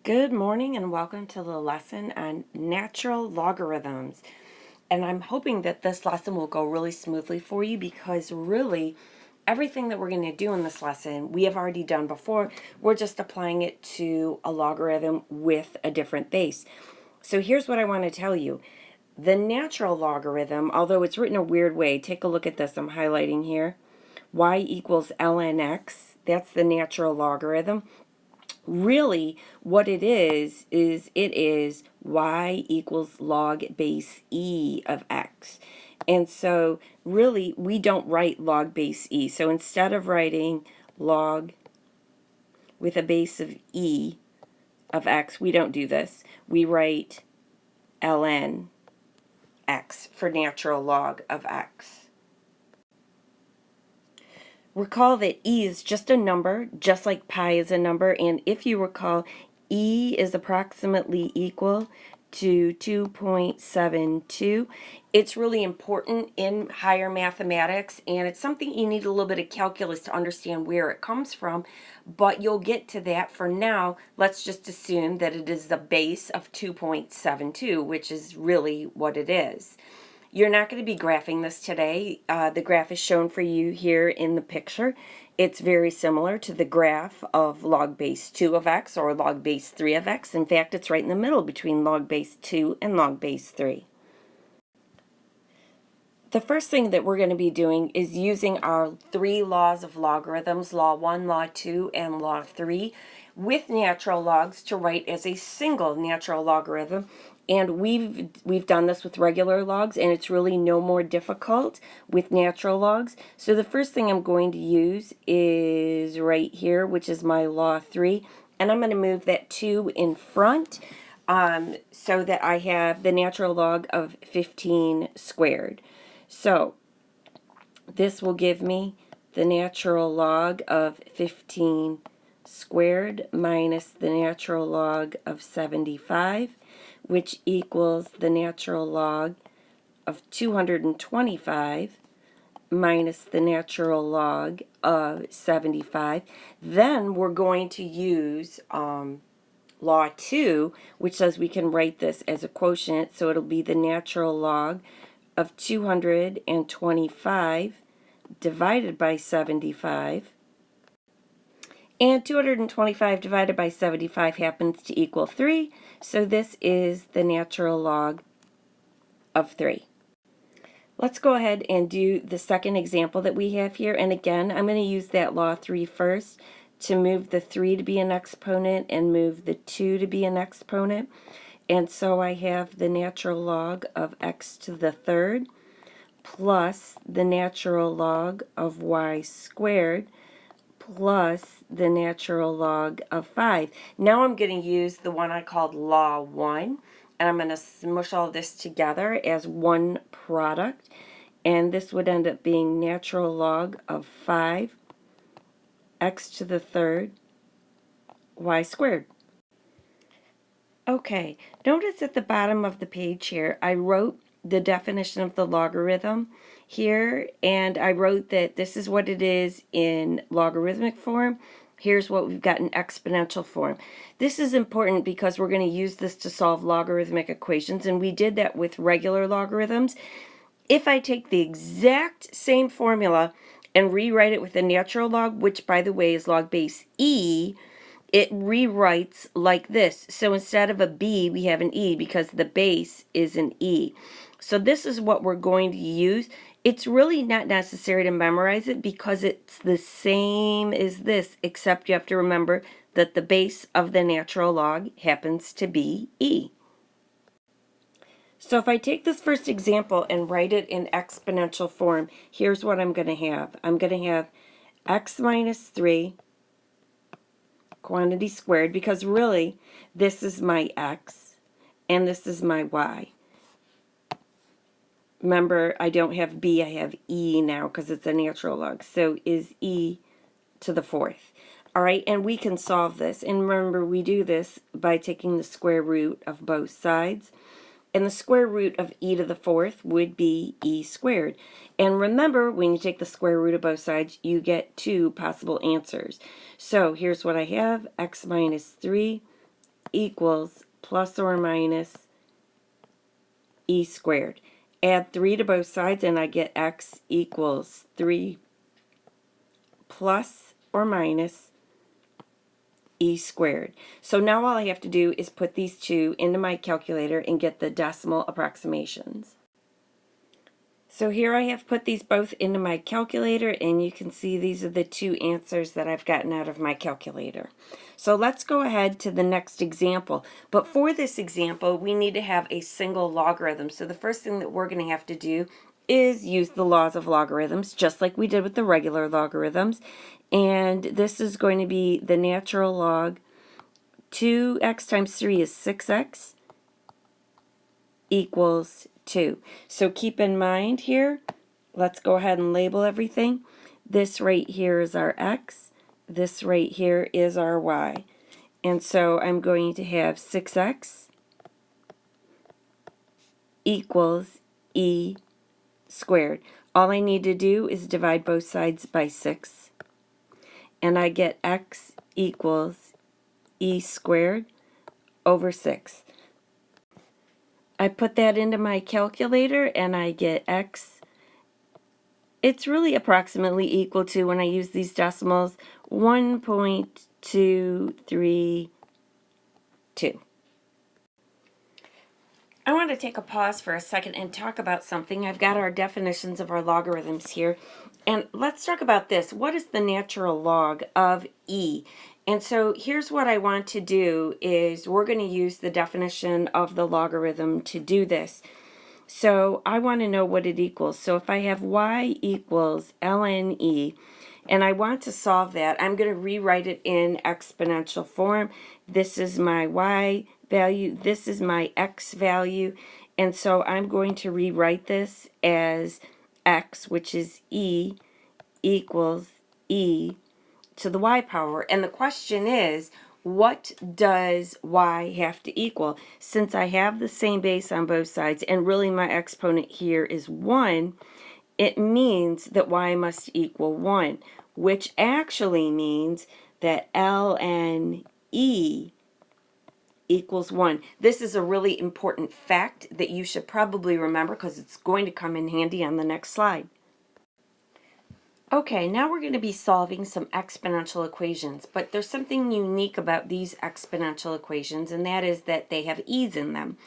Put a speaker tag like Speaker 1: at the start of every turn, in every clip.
Speaker 1: Good morning and welcome to the lesson on natural logarithms. And I'm hoping that this lesson will go really smoothly for you because really everything that we're going to do in this lesson we have already done before. We're just applying it to a logarithm with a different base. So here's what I want to tell you. The natural logarithm, although it's written a weird way, take a look at this. I'm highlighting here. Y equals ln x. That's the natural logarithm. Really, what it is it is y equals log base e of x. And so really, we don't write log base e. So instead of writing log with a base of e of x, we don't do this. We write ln x for natural log of x. Recall that e is just a number, just like pi is a number, and if you recall, e is approximately equal to 2.72. It's really important in higher mathematics, and it's something you need a little bit of calculus to understand where it comes from, but you'll get to that. For now, let's just assume that it is the base of 2.72, which is really what it is. You're not going to be graphing this today. The graph is shown for you here in the picture. It's very similar to the graph of log base 2 of x or log base 3 of x. In fact, it's right in the middle between log base 2 and log base 3. The first thing that we're going to be doing is using our three laws of logarithms, law 1, law 2, and law 3, with natural logs to write as a single natural logarithm. And we've done this with regular logs, and it's really no more difficult with natural logs. So the first thing I'm going to use is right here, which is my law 3, and I'm going to move that 2 in front so that I have the natural log of 15 squared. So this will give me the natural log of 15 squared minus the natural log of 75, which equals the natural log of 225 minus the natural log of 75. Then we're going to use law 2, which says we can write this as a quotient, so it'll be the natural log of 225 divided by 75. And 225 divided by 75 happens to equal 3, so this is the natural log of 3. Let's go ahead and do the second example that we have here, and again, I'm going to use that law 3 first to move the 3 to be an exponent and move the 2 to be an exponent. And so I have the natural log of x to the third plus the natural log of y squared plus the natural log of 5. Now I'm going to use the one I called law 1, and I'm going to smush all this together as one product, and this would end up being natural log of 5 x to the third y squared. Okay, notice at the bottom of the page here, I wrote the definition of the logarithm here, and I wrote that this is what it is in logarithmic form. Here's what we've got in exponential form. This is important because we're going to use this to solve logarithmic equations, and we did that with regular logarithms. If I take the exact same formula and rewrite it with a natural log, which by the way is log base e, it rewrites like this. So instead of a b, we have an e because the base is an e. So this is what we're going to use. It's really not necessary to memorize it because it's the same as this, except you have to remember that the base of the natural log happens to be e. So if I take this first example and write it in exponential form, here's what I'm going to have. I'm going to have x minus 3 quantity squared, because really this is my x and this is my y. Remember, I don't have b, I have e now because it's a natural log. So is e to the fourth. All right, and we can solve this. And remember, we do this by taking the square root of both sides. And the square root of e to the fourth would be e squared. And remember, when you take the square root of both sides, you get two possible answers. So here's what I have, x minus 3 equals plus or minus e squared. Add 3 to both sides and I get x equals 3 plus or minus e squared. So now all I have to do is put these two into my calculator and get the decimal approximations. So here I have put these both into my calculator, and you can see these are the two answers that I've gotten out of my calculator. So let's go ahead to the next example. But for this example, we need to have a single logarithm. So the first thing that we're going to have to do is use the laws of logarithms, just like we did with the regular logarithms. And this is going to be the natural log. 2x times 3 is 6x equals 2. So keep in mind here, let's go ahead and label everything. This right here is our x. This right here is our y. And so I'm going to have 6x equals e squared. All I need to do is divide both sides by 6. And I get x equals e squared over 6. I put that into my calculator and I get x. It's really approximately equal to, when I use these decimals, 1.232. I want to take a pause for a second and talk about something. I've got our definitions of our logarithms here. And let's talk about this. What is the natural log of e? And so here's what I want to do is we're going to use the definition of the logarithm to do this. So I want to know what it equals. So if I have y equals ln e, and I want to solve that, I'm going to rewrite it in exponential form. This is my y value, this is my x value, and so I'm going to rewrite this as x, which is e, equals e to the y power. And the question is, what does y have to equal? Since I have the same base on both sides, and really my exponent here is 1, it means that y must equal 1, which actually means that ln e equals 1. This is a really important fact that you should probably remember because it's going to come in handy on the next slide. Okay, now we're going to be solving some exponential equations, but there's something unique about these exponential equations, and that is that they have e's in them.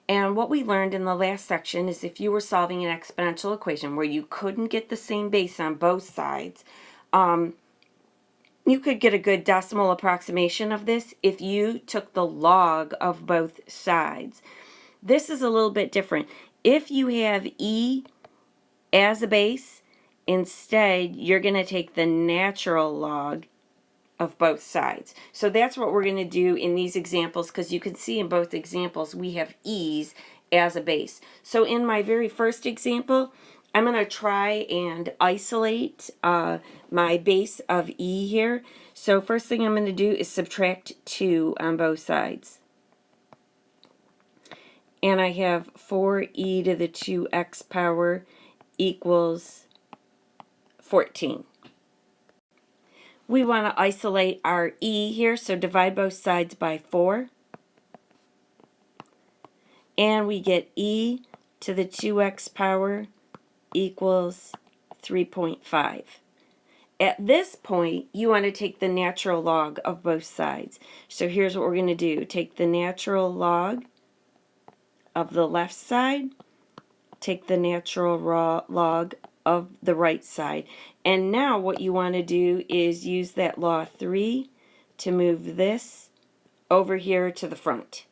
Speaker 1: And what we learned in the last section is if you were solving an exponential equation where you couldn't get the same base on both sides, you could get a good decimal approximation of this if you took the log of both sides. This is a little bit different. If you have e as a base, instead you're going to take the natural log of both sides. So that's what we're going to do in these examples, because you can see in both examples we have e's as a base. So in my very first example, I'm going to try and isolate my base of e here. So first thing I'm going to do is subtract 2 on both sides. And I have 4e to the 2x power equals 14. We want to isolate our e here, so divide both sides by 4. And we get e to the 2x power equals 3.5. At this point, you want to take the natural log of both sides. So here's what we're going to do. Take the natural log of the left side, take the natural log of the right side. And now what you want to do is use that law 3 to move this over here to the front.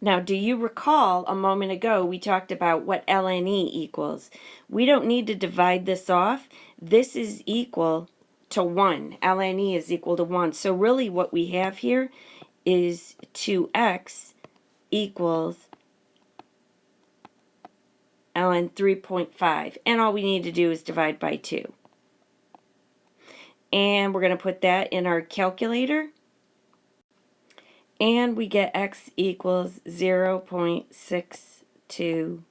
Speaker 1: Now, do you recall a moment ago we talked about what ln e equals? We don't need to divide this off. This is equal to 1. Ln e is equal to 1. So really what we have here is 2x equals ln 3.5. And all we need to do is divide by 2. And we're going to put that in our calculator. And we get x equals 0.626.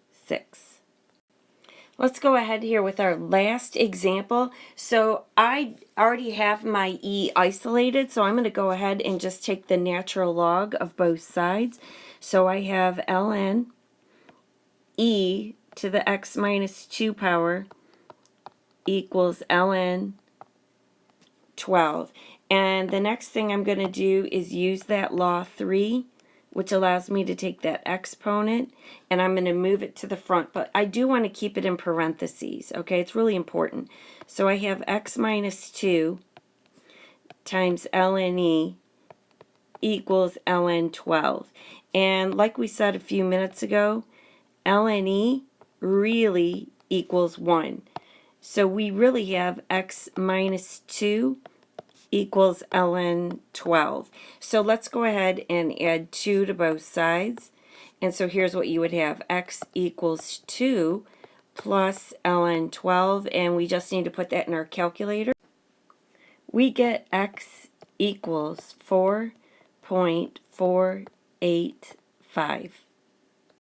Speaker 1: Let's go ahead here with our last example. So I already have my e isolated, so I'm going to go ahead and just take the natural log of both sides. So I have ln e to the x minus 2 power equals ln 12. And the next thing I'm going to do is use that law 3, which allows me to take that exponent, and I'm going to move it to the front. But I do want to keep it in parentheses, okay? It's really important. So I have x minus 2 times ln e equals ln 12. And like we said a few minutes ago, ln e really equals 1. So we really have x minus 2 equals ln 12. So let's go ahead and add 2 to both sides. And so here's what you would have. X equals 2 plus ln 12, and we just need to put that in our calculator. We get x equals 4.485.